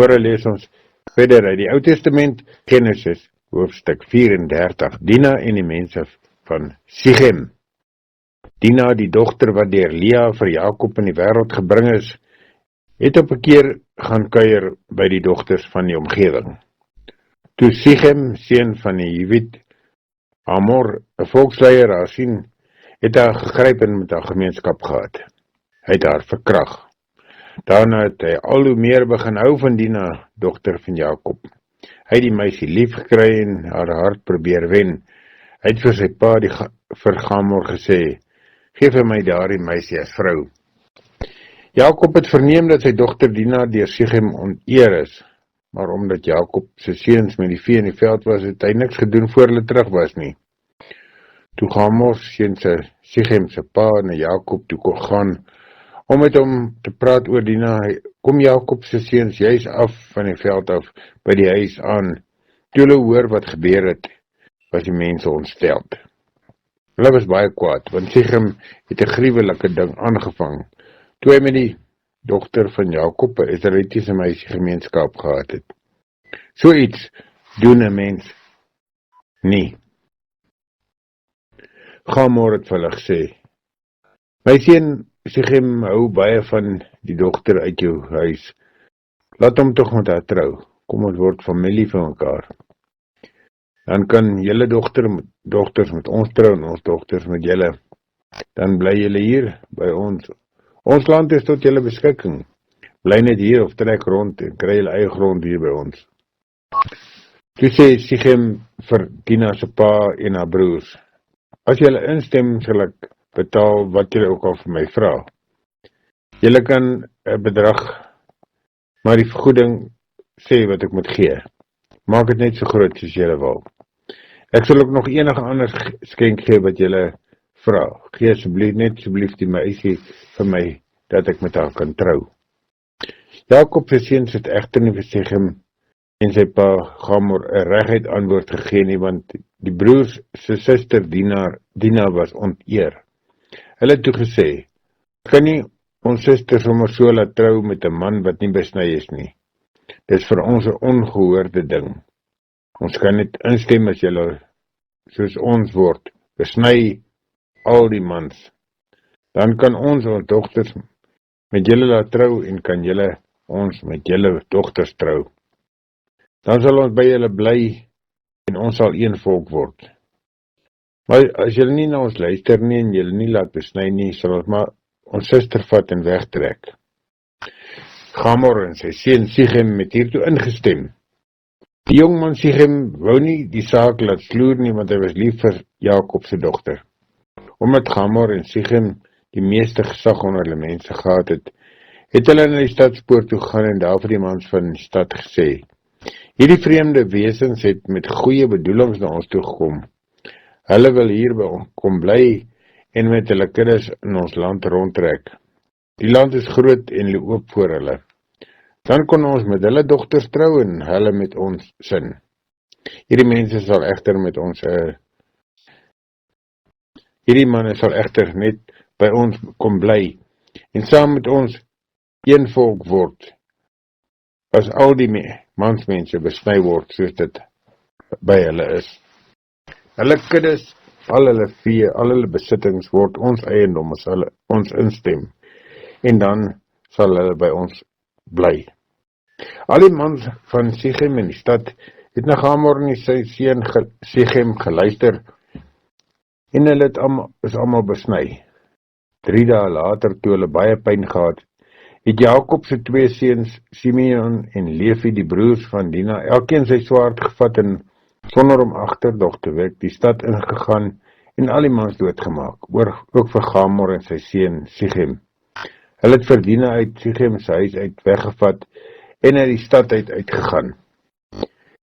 Vanmôre lees ons verder uit die Ou Testament, Genesis, hoofstuk 34, Dina en die mense van Sichem. Dina, die dogter wat deur Lea vir Jakob in die wêreld gebring is, het op 'n keer gaan kuier by die dogters van die omgewing. Toe Sichem, seun van die Hiwit, Hamor, 'n volksleier, haar sien, het haar gegryp en met haar gemeenskap gehad. Hy het haar verkrag. Daarna het hy al hoe meer begin hou van Dina, dogter van Jakob. Hy het die meisie lief gekry en haar hart probeer wen. Hy het vir sy pa vir Hamor gesê, "Gee vir my daardie meisie as vrou." Jakob het verneem dat sy dogter Dina deur Sichem onteer is, maar omdat Jakob se seuns met die vee in die veld was, het hy niks gedoen voor hulle terug was nie. Toe Hamor, seun se Sichem se pa, na Jakob toe kon gaan om met hom te praat oor Dina, kom Jakob se seuns juis af van die veld af by die huis aan. Toe hulle hoor wat gebeur het, was die mense ontsteld. Hulle was baie kwaad, want Sichem het 'n gruwelike ding aangevang, toe hy met die dogter van Jakob 'n Israelitiese meisie gemeenskap gehad het. So iets doen 'n mens nie. Hamor het vir hulle gesê, "My seun Sichem hou baie van die dogter uit jou huis. Laat hom tog met haar trou. Kom, ons word familie vir mekaar. Dan kan julle dogters met ons trou en ons dogters met julle. Dan bly julle hier by ons. Ons land is tot julle beskikking. Bly net hier of trek rond en kry julle eie grond hier by ons." Toe sê Sichem vir Dina se pa en haar broers, "As julle instem, sal ek betaal wat julle ook al vir my vra. Julle kan 'n bedrag, maar die vergoeding sê wat ek moet gee. Maak dit net so groot soos julle wil. Ek sal ook nog enige ander skenk gee wat julle vra. Gee asseblief die meisie vir my, dat ek met haar kan trou." Jakob se seuns het egter nie vir Sichem en sy pa Hamor 'n reguit antwoord gegee nie, want die broers se suster Dina was onteer. Hulle het toe gesê, "Kan nie ons suster sommer so laat trou met 'n man wat nie besny is nie. Dis vir ons 'n ongehoorde ding. Ons kan net instem as julle soos ons word, besny al die mans. Dan kan ons dogters met julle laat trou en kan julle ons met julle dogters trou. Dan sal ons by julle bly en ons sal een volk word. Maar as julle nie na ons luister nie en julle nie laat besny nie, sal ons maar ons suster vat en wegtrek." Hamor en sy seun Sichem het hiertoe ingestem. Die jongman Sichem wou nie die saak laat sloer nie, want hy was lief vir Jakob se dogter. Omdat Hamor en Sichem die meeste gesag onder hulle mense gehad het, het hulle na die stadspoort toe gegaan en daar vir die mans van die stad gesê, "Hierdie vreemde wesens het met goeie bedoelings na ons toe gekom. Hulle wil hier by ons kom bly en met hulle kinders in ons land rondtrek. Die land is groot en lê oop voor hulle. Dan kon ons met hulle dogters trou en hulle met ons sin. Hierdie manne sal egter net by ons kom bly en saam met ons een volk word, as al die mansmense besny word soos dit by hulle is. Hulle kuddes, al hulle vee, al hulle besittings word ons eiendom as hulle ons instem, en dan sal hulle by ons bly." Al die mans van Sichem in die stad het na Hamor en sy seun Sichem geluister, en hulle is almal besny. 3 dae later, toe hulle baie pyn gehad, het Jakob se 2 seuns, Simeon en Levi, die broers van Dina, elkeen sy swaard gevat en sonder om agterdog te wek, die stad ingegaan en al die mans doodgemaak, ook vir Hamor en sy seun Sichem. Hulle het vir Dina uit Sichem se huis uit weggevat en uit die stad uitgegaan.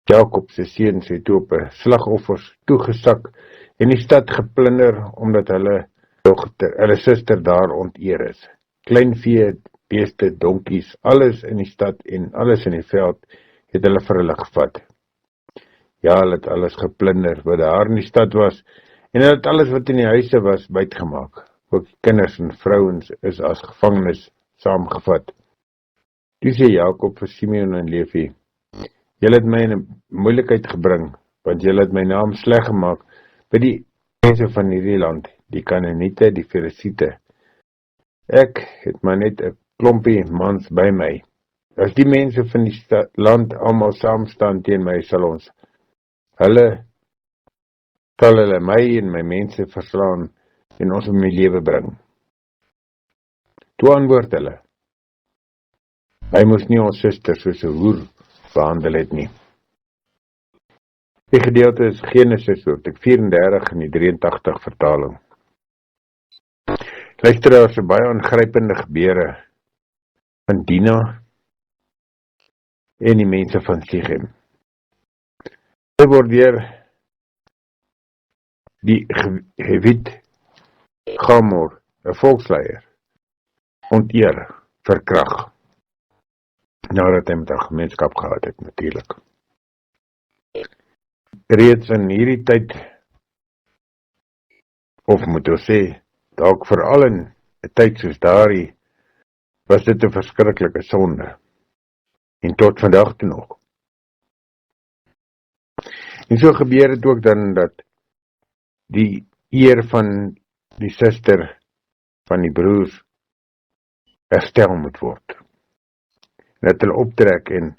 Jakob se seuns het toe op 'n slagoffers toegesak en die stad geplunder, omdat hulle suster daar onteer is. Klein vee, beeste, donkies, alles in die stad en alles in die veld het hulle vir hulle gevat. Ja, hulle het alles geplunder wat daar in die stad was, en hulle het alles wat in die huise was buitgemaak. Ook kinders en vrouens is as gevangenes saamgevat. Toe sê Jakob vir Simeon en Levi: Julle het my in 'n moeilikheid gebring, want julle het my naam sleg gemaak by die mense van hierdie land, die Kanaaniete, die Ferisiete. Ek het maar net 'n klompie mans by my. As die mense van die land almal saam staan teen my, sal hulle my en my mense verslaan en ons om die lewe bring. Toe antwoord hulle: Hy moes nie ons suster soos 'n hoer behandel het nie. Die gedeelte is Genesis hoofstuk 34 in die 83 vertaling. Luister, daar is 'n baie aangrypende gebeure van Dina en die mense van Sichem. Hulle word deur die Hewit Gamor, 'n volksleier, onteer, verkrag, nadat hy met 'n gemeenskap gehad het natuurlik. Reeds in hierdie tyd, of moet ons sê, dalk veral in 'n tyd soos daardie, was dit 'n verskriklike sonde. En tot vandag toe nog. En so gebeur dit ook dan dat die eer van die suster van die broers herstel moet word. En dat hulle optrek en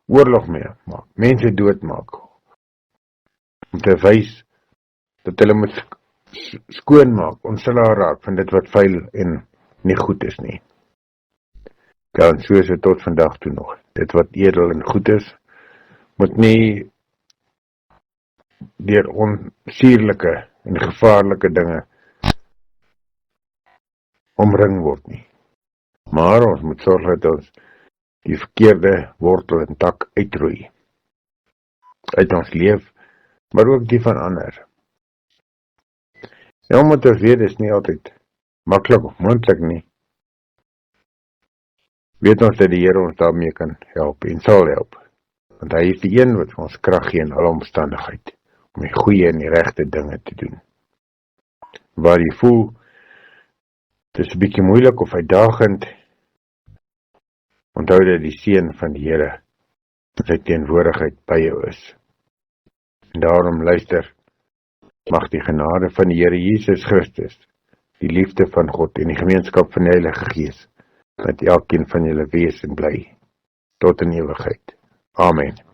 oorlog mee maak, mense doodmaak, om te wys dat hulle moet skoonmaak, ontslae raak van dit wat vuil en nie goed is nie. Ja, en so is dit tot vandag toe nog. Dit wat edel en goed is, moet nie deur onsierlike en gevaarlike dinge omring word nie. Maar ons moet sorg dat ons die verkeerde wortel en tak uitroei. Uit ons leef, maar ook die van ander. Ja, omdat ons weet, is nie altyd maklik of moontlik nie. Weet ons dat die Here ons daarmee kan help en sal help. Want hy is die een wat ons krag gee in alle omstandigheid om die goeie en die regte dinge te doen. Waar jy voel, dit is 'n bietjie moeilik of uitdagend, onthou dat die seën van die Here, sy teenwoordigheid by jou is. En daarom luister, mag die genade van die Here Jesus Christus, die liefde van God en die gemeenskap van die Heilige Gees met elkeen van julle wees en bly tot in ewigheid. Amen.